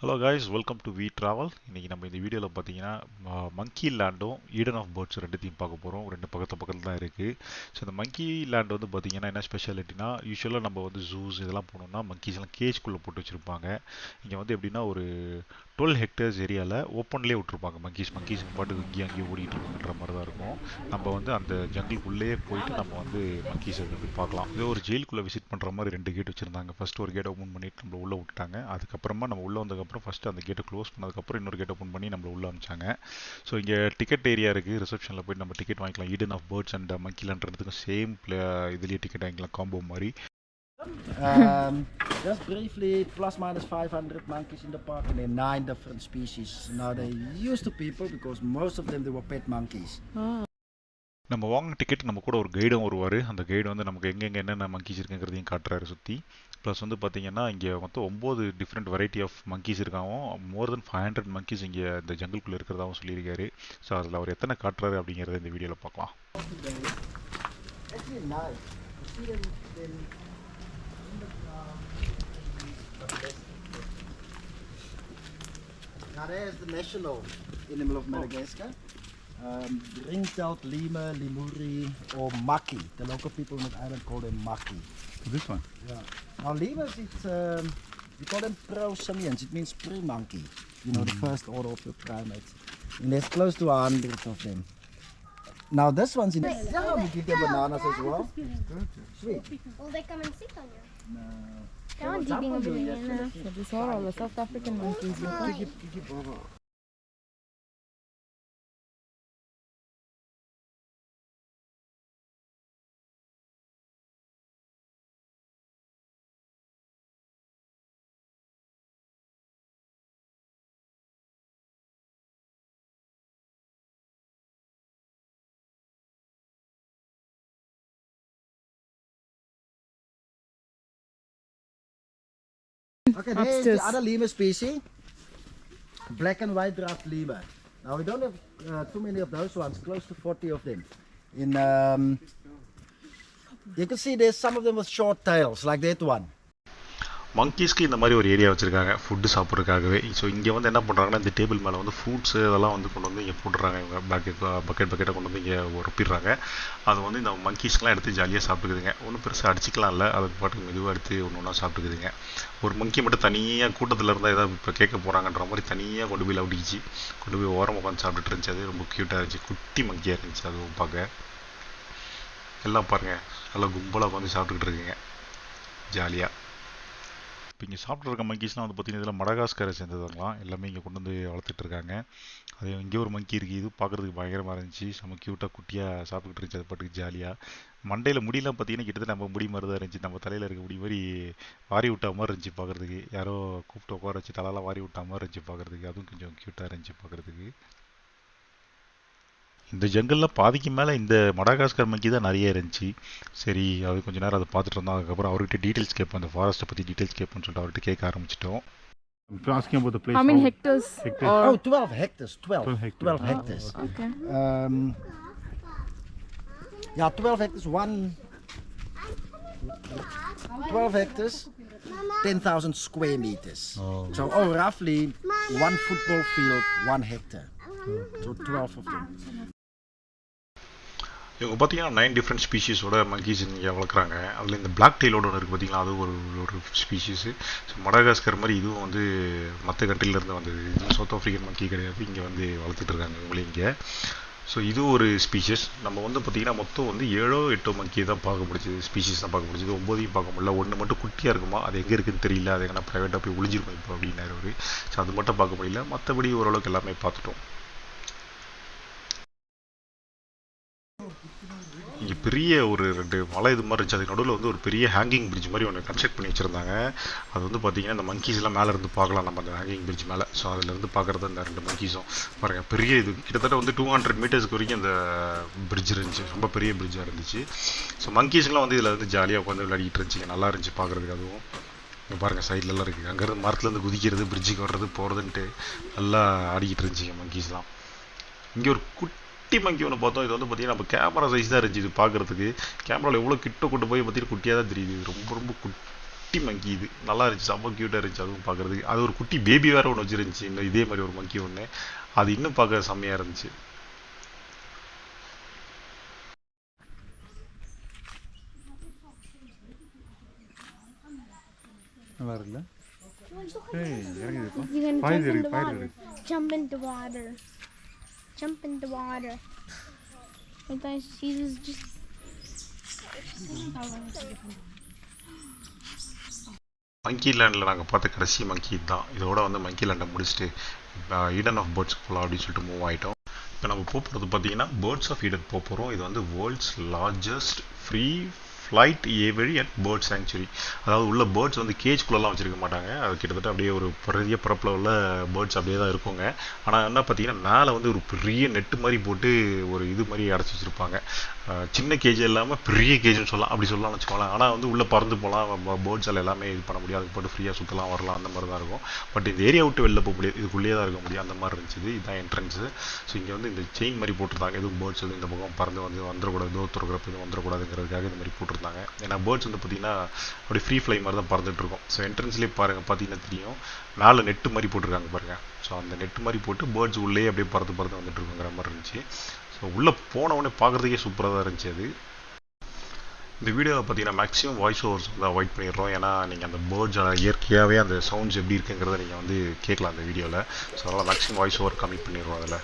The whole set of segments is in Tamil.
Hello guys, welcome to we travel. இன்றைக்கி நம்ம இந்த வீடியோவில் பார்த்தீங்கன்னா மங்கி லேண்டும் ஈடன் ஆஃப் பேர்ட்ஸ் ரெண்டுத்தையும் பார்க்க போகிறோம். ரெண்டு பக்கத்தில் தான் இருக்குது. ஸோ இந்த மங்கி லேண்ட் வந்து பார்த்தீங்கன்னா என்ன ஸ்பெஷாலிட்டினா, யூஸ்வலாக நம்ம வந்து ஜூஸ் இதெல்லாம் போனோம்னா மங்கீஸ் எல்லாம் கேஜ்குள்ளே போட்டு வச்சுருப்பாங்க. இங்கே வந்து எப்படின்னா ஒரு 12 ஹெக்டேர்ஸ் ஏரியாவில் ஓப்பன்லேயே விட்டுருப்பாங்க. மங்கீஸுங்க பாட்டுக்கு இங்கேயும் அங்கேயும் ஓடிட்டு இருக்குன்ற மாதிரி தான் இருக்கும். நம்ம வந்து அந்த ஜங்கிள்குள்ளேயே போயிட்டு நம்ம வந்து மங்கீஸை வந்து பார்க்கலாம். இதே ஒரு ஜெயிலுக்குள்ளே விசிட் பண்ணுற மாதிரி ரெண்டு கேட் வச்சுருந்தாங்க. ஃபர்ஸ்ட் ஒரு கேட் ஓப்பன் பண்ணிட்டு நம்ம உள்ளே விட்டாங்க. அதுக்கப்புறமா நம்ம உள்ளே வந்ததுக்கப்புறம் ஃபஸ்ட்டு அந்த கேட்டை க்ளோஸ் பண்ணதுக்கப்புறம் இன்னொரு கேட் ஓப்பன் பண்ணி நம்மளை உள்ளே அனுப்பிச்சாங்க. ஸோ இங்கே டிக்கெட் ஏரியா இருக்குது. ரிசப்ஷனில் போய்ட்டு நம்ம டிக்கெட் வாங்கிக்கலாம். ஈடன் ஆஃப் பேர்ட்ஸ் அண்ட் மங்கிலான்றதுக்கும் சேம் இதுலேயே டிக்கெட் வாங்கிக்கலாம், காம்போ மாதிரி. Just briefly, plus minus 500 monkeys in the park, and then 9 different species. Now they used to people because most of them they were pet monkeys. நம்ம வாங்கின டிக்கெட் நம்ம கூட ஒரு கைடும் வருவார். அந்த கைடு வந்து நமக்கு எங்கெங்கே என்னென்ன மங்கீஸ் இருக்குங்கிறதையும் காட்டுறாரு சுற்றி. ப்ளஸ் வந்து பார்த்தீங்கன்னா இங்கே மொத்தம் 9 டிஃப்ரெண்ட் வெரைட்டி ஆஃப் மங்கீஸ் இருக்காவும், மோர் தென் 500 மங்கீஸ் இங்கே இந்த ஜங்கிள்குள்ளே இருக்கிறதாகவும் சொல்லியிருக்காரு. ஸோ அதில் அவர் எத்தனை காட்டுறாரு அப்படிங்கிறத இந்த வீடியோவில் பார்க்கலாம். Now there's the national animal of Madagascar. Ringtailed lemur, lemuri, or maki. The local people on the island call them maki. This one? Yeah. Now lemurs, we call them prosimians. It means pre-monkey. You know, the first order of the primates. And there's close to 100 of them. Now this one's in... Yeah, we give them bananas as well. Sweet. Will they come and sit on you? No. They aren't eating a banana. These are all the South African monkeys. Okay, there's the other lemur species, black and white draft lemur. Now we don't have too many of those ones, close to 40 of them. You can see there's some of them with short tails, like that one. மங்கீஸ்க்கு இந்த மாதிரி ஒரு ஏரியா வச்சுருக்காங்க ஃபுட்டு சாப்பிட்றதுக்காகவே. ஸோ இங்கே வந்து என்ன பண்ணுறாங்கன்னா, இந்த டேபிள் மேலே வந்து ஃப்ரூட்ஸு அதெல்லாம் வந்து கொண்டு வந்து இங்கே போட்டுறாங்க. இவங்க பக்கெட்டை கொண்டு வந்து இங்கே ஒப்பிடுறாங்க. அது வந்து இந்த மங்கீஸ்க்கெலாம் எடுத்து ஜாலியாக சாப்பிட்டுக்குதுங்க. ஒன்றும் பெருசாக அடிச்சிக்கலாம் இல்லை, அது பாட்டுக்கு மெதுவாக எடுத்து ஒன்று ஒன்றா சாப்பிட்டுக்குதுங்க. ஒரு மங்கி மட்டும் தனியாக கூட்டத்தில் இருந்தால் ஏதாவது இப்போ கேட்க போகிறாங்கன்ற மாதிரி தனியாக கொண்டு போய் லவுடிச்சு கொண்டு போய் ஓரம் உட்காந்து சாப்பிட்டுட்டு இருந்துச்சு. அது ரொம்ப க்யூட்டாக இருந்துச்சு, குட்டி மங்கியாக இருந்துச்சு. அதுவும் பார்க்க எல்லாம் பாருங்கள், நல்லா கும்பலாக உட்காந்து சாப்பிட்டுக்கிட்டு இருக்குங்க ஜாலியாக. இப்போ இங்கே சாப்பிட்டு இருக்க மங்கீஸ்லாம் வந்து பார்த்தீங்கன்னா இதில் மடகாஸ்கரை சேர்ந்ததுங்களாம். எல்லாமே இங்கே கொண்டு வந்து வளர்த்துட்டு இருக்காங்க. அதே இங்கே ஒரு மங்கி இருக்குது, இது பார்க்குறதுக்கு பயங்கரமாக இருந்துச்சு. செம்ம க்யூட்டாக குட்டியாக சாப்பிட்டுக்கிட்டு இருந்துச்சு. அது பாட்டுக்கு ஜாலியாக. மண்டையில் முடியெல்லாம் பார்த்தீங்கன்னா கிட்டத்தட்ட நம்ம முடி மாதிரி தான் இருந்துச்சு. நம்ம தலையில் இருக்க முடி மாதிரி வாரி விட்டா மாதிரி இருந்துச்சு பார்க்குறதுக்கு. யாரோ கூப்பிட்டு உட்கார வச்சு தலையெல்லாம் வாரி விட்டா மாதிரி இருந்துச்சு பார்க்குறதுக்கு. அதுவும் கொஞ்சம் க்யூட்டாக இருந்துச்சு பார்க்குறதுக்கு. இந்த ஜங்கலில் பாதிக்கு மேலே இந்த மடகாஸ்கர் மங்கி தான் நிறைய இருந்துச்சு. சரி, அது கொஞ்சம் நேரம் அதை பார்த்துட்டு இருந்தோம். அதுக்கப்புறம் அவர்கிட்ட டீட்டெயில்ஸ் கேட்போம், அந்த ஃபாரஸ்ட்டை பற்றி டீட்டெயில்ஸ் கேட்போம்னு சொல்லிட்டு அவர்கிட்ட கேட்க ஆரம்பிச்சிட்டோம். Asking about the place. How many hectares? Oh, 12 hectares. 12 hectares. Okay. Yeah, 12 hectares. 12 hectares, 10,000 square meters. So, roughly one football field, 1 hectare. So 12 of them. இவங்க பார்த்தீங்கன்னா 9 டிஃப்ரெண்ட் ஸ்பீஷீஸோட மங்கீஸ் இங்கே வளர்க்குறாங்க. அதில் இந்த பிளாக் டெயிலோட ஒன்று இருக்குது பார்த்தீங்களா, அது ஒரு ஸ்பீஷீஸு. ஸோ மடகாஸ்கர் மாதிரி இதுவும் வந்து மற்ற கண்ட்ரிலேருந்து வந்தது. இதுவும் சவுத் ஆஃப்ரிக்கன் மங்கி கிடையாது, இங்கே வந்து வளர்த்துட்டு இருக்காங்க இவங்களே இங்கே. ஸோ இது ஒரு ஸ்பீஷஸ். நம்ம வந்து பார்த்திங்கன்னா மொத்தம் வந்து 7-8 மங்கி தான் பார்க்க பிடிச்சது, ஸ்பீஷீஸ் தான் பார்க்க பிடிச்சது. 9 பார்க்க முடியல. ஒன்று மட்டும் குட்டியாக இருக்குமா, அது எங்கே இருக்குதுன்னு தெரியல, அது எங்கன்னா ப்ரைவேட்டாக போய் ஒளிஞ்சிருக்கும் இப்போ அப்படின்னாரு அவர். ஸோ அது மட்டும் பார்க்க முடியல, மற்றபடி ஓரளவுக்கு எல்லாமே பார்த்துட்டோம். இங்கே பெரிய ஒரு 2 மலை இது மாதிரி இருந்துச்சு. அதுக்கு நடுவில் வந்து ஒரு பெரிய ஹேங்கிங் பிரிட்ஜ் மாதிரி ஒன்று கன்ஸ்ட்ரக்ட் பண்ணி வச்சுருந்தாங்க. அது வந்து பார்த்திங்கன்னா இந்த மங்கீஸ்லாம் மேலே இருந்து பார்க்கலாம் நம்ம அந்த ஹேங்கிங் பிரிட்ஜ் மேலே. ஸோ அதிலேருந்து பார்க்குறது இந்த 2 மங்கீஸும் பாருங்கள். பெரிய இது கிட்டத்தட்ட வந்து 200 மீட்டர்ஸ்க்கு வரைக்கும் அந்த பிரிட்ஜ் இருந்துச்சு. ரொம்ப பெரிய பிரிட்ஜாக இருந்துச்சு. ஸோ மங்கீஸ்லாம் வந்து இதில் வந்து ஜாலியாக உட்காந்து விளையாடிட்டு இருந்துச்சு. நல்லா இருந்துச்சு பார்க்குறதுக்கு. அதுவும் இங்கே பாருங்கள் சைட்லலாம் இருக்குது. அங்கேருந்து மரத்துலேருந்து குதிக்கிறது, பிரிட்ஜுக்கு வர்றது போகிறதுன்ட்டு நல்லா ஆடிக்கிட்டு இருந்துச்சு மங்கீஸ்லாம். இங்கே ஒரு குட்டி மங்கி ஒன்று பார்த்தோம். இது வந்து பார்த்தீங்கன்னா நம்ம கேமரா சைஸ் தான் இருந்துச்சு இது பார்க்குறதுக்கு. கேமராவில் எவ்வளோ கிட்ட கொண்டு போய் பார்த்தீங்கன்னா குட்டியாக தான் தெரியுது. ரொம்ப ரொம்ப குட்டி மங்கி இது நல்லா இருந்துச்சு, ரொம்ப க்யூட்டாக இருந்துச்சு அதுவும் பார்க்குறதுக்கு. அது ஒரு குட்டி பேபி வேறு ஒன்று வச்சுருந்துச்சு, இன்னும் இதே மாதிரி ஒரு மங்கி ஒன்று, அது இன்னும் பார்க்க செம்மையாக இருந்துச்சு. நல்லா இருக்குல்ல? You're gonna jump in the water. Jump in the water. Jump in the water. I thought she was just. மங்கிலேண்டில் நாங்கள் பார்த்த கடைசி மங்கி இதுதான். இதோட வந்து மங்கிலேண்டை முடிச்சுட்டு ஈடன் ஆஃப் பேர்ட்ஸ் போகலாம் அப்படின்னு சொல்லிட்டு மூவ் ஆகிட்டோம். இப்போ நம்ம போகிறது பார்த்தீங்கன்னா பேர்ட்ஸ் ஆஃப் ஈடன் போக போகிறோம். இது வந்து world's largest free flight aviary at bird sanctuary. அதாவது உள்ள பேர்ட்ஸ் வந்து கேஜ்குள்ளெல்லாம் வச்சுருக்க மாட்டாங்க, அது கிட்டத்தட்ட அப்படியே ஒரு பெரிய பரப்பில் உள்ள பேர்ட்ஸ் அப்படியே தான் இருக்குங்க. ஆனால் என்ன பார்த்தீங்கன்னா மேலே வந்து ஒரு பெரிய நெட்டு மாதிரி போட்டு ஒரு இது மாதிரி அடைச்சி வச்சுருப்பாங்க. சின்ன கேஜ் இல்லாமல் பெரிய கேஜ்னு சொல்லலாம், அப்படி சொல்லலாம்னு வச்சுக்கோங்களேன். ஆனால் வந்து உள்ளே பறந்து போகலாம், பேர்ட்ஸால் எல்லாமே இது பண்ண முடியாது, போட்டு ஃப்ரீயாக சுற்றலாம் வரலாம், அந்த மாதிரி தான் இருக்கும். பட் இந்த ஏரியா விட்டு வெளில போக முடியாது, இதுக்குள்ளேயே தான் இருக்க முடியும், அந்த மாதிரி இருந்துச்சு. இதுதான் என்ட்ரன்ஸு. ஸோ இங்கே வந்து இந்த செயின் மாதிரி போட்டிருந்தாங்க, எதுவும் பேர்ட்ஸ் வந்து இந்த பக்கம் பறந்து வந்து வந்துடக்கூடாது, தோத்துறக்கிறப்ப எதுவும் வந்துடக்கூடாதுங்கிறதுக்காக இந்த மாதிரி போட்டிருந்தாங்க. ஏன்னா பேர்ட்ஸ் வந்து பார்த்திங்கன்னா அப்படி ஃப்ரீ ஃப்ளை மாதிரி தான் பறந்துட்டு இருக்கும். ஸோ என்ட்ரன்ஸ்லேயே பாருங்கள், பார்த்தீங்கன்னா தெரியும், மேலே நெட்டு மாதிரி போட்டிருக்காங்க பாருங்கள். ஸோ அந்த நெட்டு மாதிரி போட்டு பேர்ட்ஸ் உள்ளே அப்படியே பறந்து வந்துட்டு இருக்குங்கிற மாதிரி இருந்துச்சு. ஸோ உள்ளே போனவுடனே பார்க்குறதுக்கே சூப்பராக தான் இருந்துச்சு அது. இந்த வீடியோவில் பார்த்தீங்கன்னா மேக்ஸிமம் வாய்ஸ் ஓவர்ஸ் வந்து அவாய்ட் பண்ணிடுறோம். ஏன்னா நீங்கள் அந்த பேர்ட்ஸோட இயற்கையாகவே அந்த சவுண்ட்ஸ் எப்படி இருக்குங்கிறத நீங்கள் வந்து கேட்கலாம் அந்த வீடியோவில். ஸோ அதனால் மேக்ஸிமம் வாய்ஸ் ஓவர் கம்மி பண்ணிடுறோம் அதில்.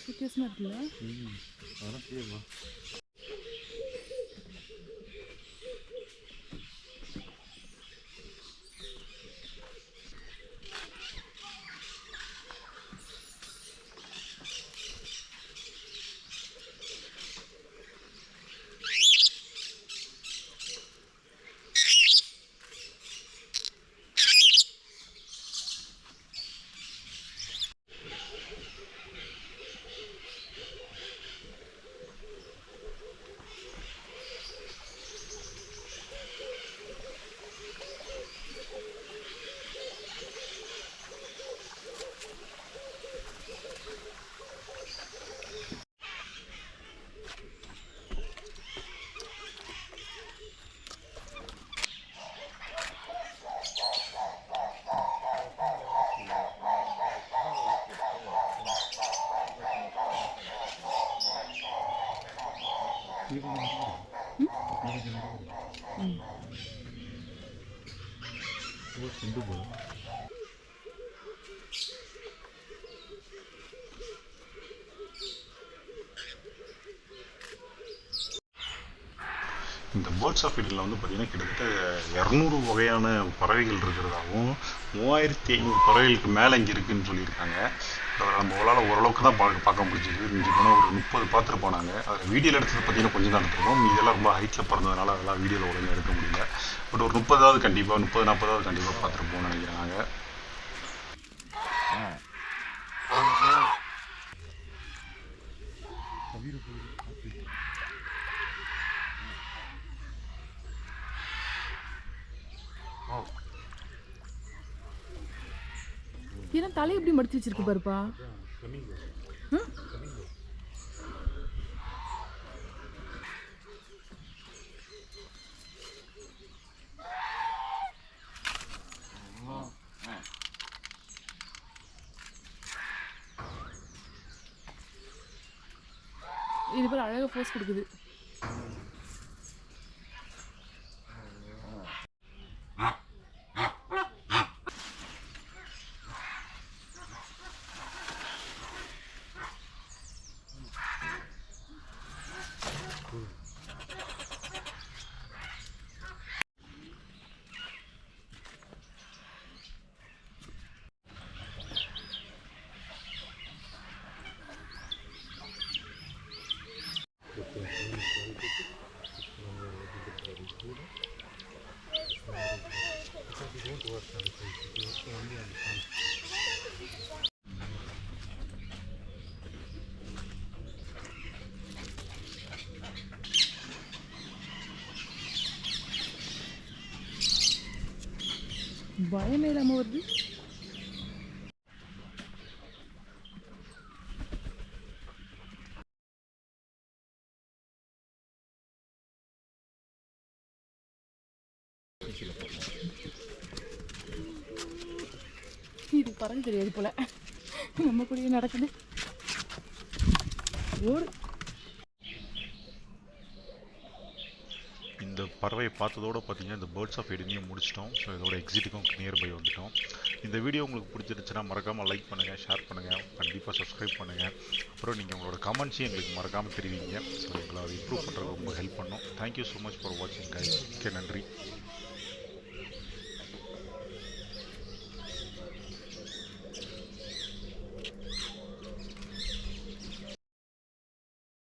வித்தியாசமா இருக்குல்ல? இந்த பேர்ட்ஸ் ஆஃப் ஈடனில் வந்து பார்த்திங்கன்னா கிட்டத்தட்ட 200 வகையான பறவைகள் இருக்கிறதாகவும் 3500 பறவைகளுக்கு மேலே இங்கே இருக்குதுன்னு சொல்லியிருக்காங்க. அதில் நம்மளால் ஓரளவுக்கு தான் பார்க்க முடிஞ்சுது. இங்கே போனால் ஒரு 30 பார்த்துருப்போம் நாங்கள். அதில் வீடியோவில் எடுத்தது பார்த்திங்கன்னா கொஞ்சம் தான் எடுத்துருக்கோம், இதெல்லாம் ரொம்ப ஹைட்டில் பறந்ததுனால அதெல்லாம் வீடியோவில் உடனே எடுக்க முடியல. பட் ஒரு 30 கண்டிப்பாக 30-40 கண்டிப்பாக பார்த்துருப்போம்னு நினைக்கிறேன் நாங்கள். ஏன்னா தலை எப்படி மடிச்சு வச்சிருக்கு பாருப்பா. இது பேர் அழகா போஸ் கொடுக்குது. பயமே இல்லாம வருது. இது பறவை தெரியாது போல, நம்ம கூடயே நடக்குது. ஓடு. இந்த பறவையை பார்த்ததோடு பார்த்தீங்கன்னா இந்த பேர்ட்ஸ் ஆஃப் எடினியும் முடிச்சிட்டோம். ஸோ இதோட எக்ஸிட்டுக்கும் நியர்பை வந்துட்டோம். இந்த வீடியோ உங்களுக்கு பிடிச்சிருந்துச்சுன்னா மறக்காமல் லைக் பண்ணுங்கள், ஷேர் பண்ணுங்கள், கண்டிப்பாக சப்ஸ்கிரைப் பண்ணுங்கள். அப்புறம் நீங்கள் உங்களோட கமெண்ட்ஸையும் எங்களுக்கு மறக்காமல் தெரிவிங்க. ஸோ எங்களை அதை இம்ப்ரூவ் பண்ணுறது ரொம்ப ஹெல்ப் பண்ணும். தேங்க்யூ ஸோ மச் ஃபார் வாட்சிங் கைஸ். ஓகே, நன்றி.